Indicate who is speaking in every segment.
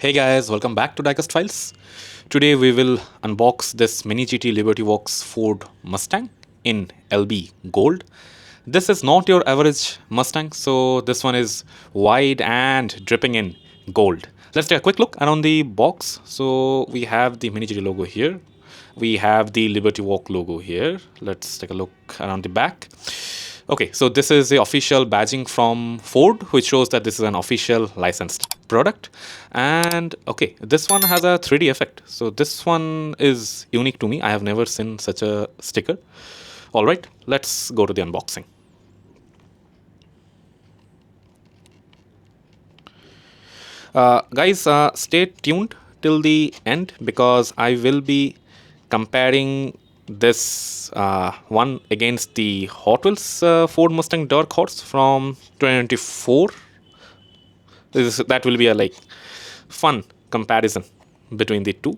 Speaker 1: Hey guys, welcome back to Diecast Files. Today we will unbox this Mini GT Liberty Works Ford Mustang in LB Gold. This is not your average Mustang, so this one is wide and dripping in gold. Let's take a quick look around the box. So we have the Mini GT logo here. We have the Liberty Walk logo here. Let's take a look around the back. Okay, so this is the official badging from Ford, which shows that this is an official licensed product. And okay, this one has a 3D effect. So this one is unique to me. I have never seen such a sticker. All right, let's go to the unboxing. Guys, stay tuned till the end because I will be comparing this one against the Hot Wheels Ford Mustang Dark Horse from 2024. That will be a fun comparison between the two.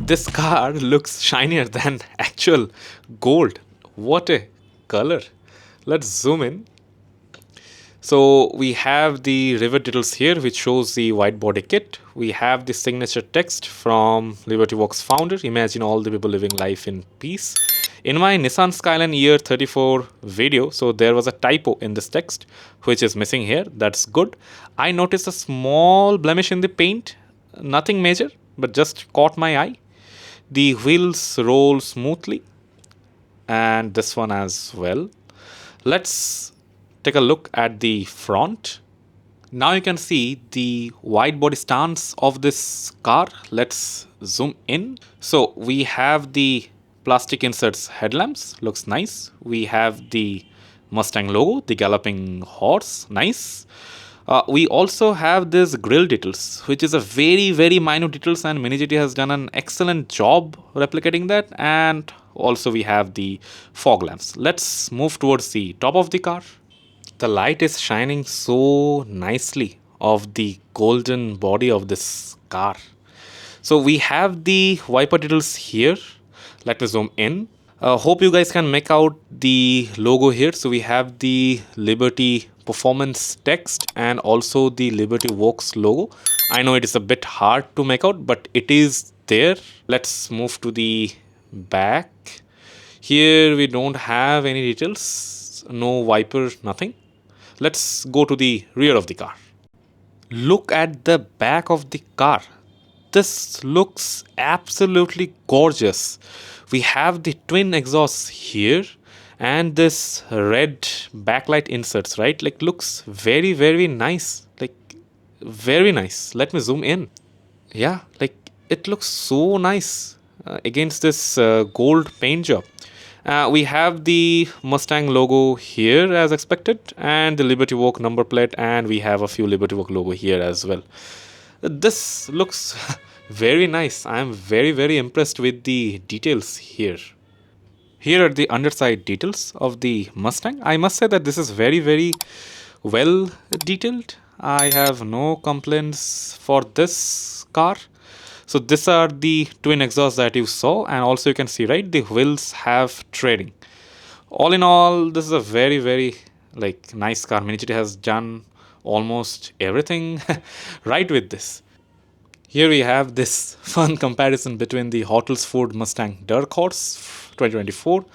Speaker 1: This car looks shinier than actual gold. What a color. Let's zoom in. So we have the rivet details here, which shows the wide body kit. We have the signature text from Liberty Works founder. Imagine all the people living life in peace. In my Nissan Skyline year 34 video, so there was a typo in this text, which is missing here. That's good. I noticed a small blemish in the paint. Nothing major, but just caught my eye. The wheels roll smoothly, and this one as well. Let's take a look at the front. Now you can see the wide body stance of this car. Let's zoom in. So we have the plastic inserts headlamps, looks nice. We have the Mustang logo, the galloping horse, nice. We also have this grille details, which is a very minute details, and Mini GT has done an excellent job replicating that. And also we have the fog lamps. Let's move towards the top of the car. The light is shining so nicely off the golden body of this car. So we have the wiper details here. Let me zoom in. Hope you guys can make out the logo here. So we have the Liberty Performance text and also the Liberty Works logo. I know it is a bit hard to make out, but it is there. Let's move to the back. Here we don't have any details, no wiper, nothing. Let's go to the rear of the car. Look at the back of the car. This looks absolutely gorgeous. We have the twin exhausts here and this red backlight inserts, right? Like, looks very nice. Like, very nice. Let me zoom in. Yeah, like, it looks so nice against this gold paint job. We have the Mustang logo here as expected, and the Liberty Walk number plate, and we have a few Liberty Walk logo here as well. This looks very nice. I am very impressed with the details here. Here are the underside details of the Mustang. I must say that this is very well detailed. I have no complaints for this car. So these are the twin exhausts that you saw, and also you can see, right, the wheels have treading. All in all, this is a very nice car. Mini GT has done almost everything right with this. Here we have this fun comparison between the Hot Wheels Ford Mustang Dark Horse 2024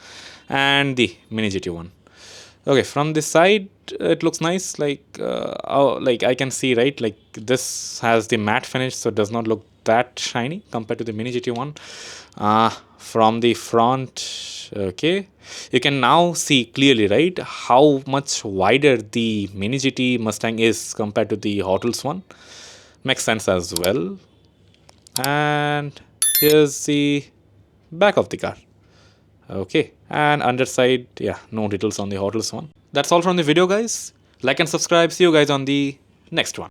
Speaker 1: and the Mini GT one. Okay, from this side it looks nice. Like I can see, right, like this has the matte finish, so it does not look that shiny compared to the Mini GT one. From the front, okay, you can now see clearly, right, how much wider the Mini GT Mustang is compared to the Hot Wheels one. Makes sense as well. And here's the back of the car. Okay, and underside, yeah, no details on the Hot Wheels one. That's all from the video, guys. Like and subscribe. See you guys on the next one.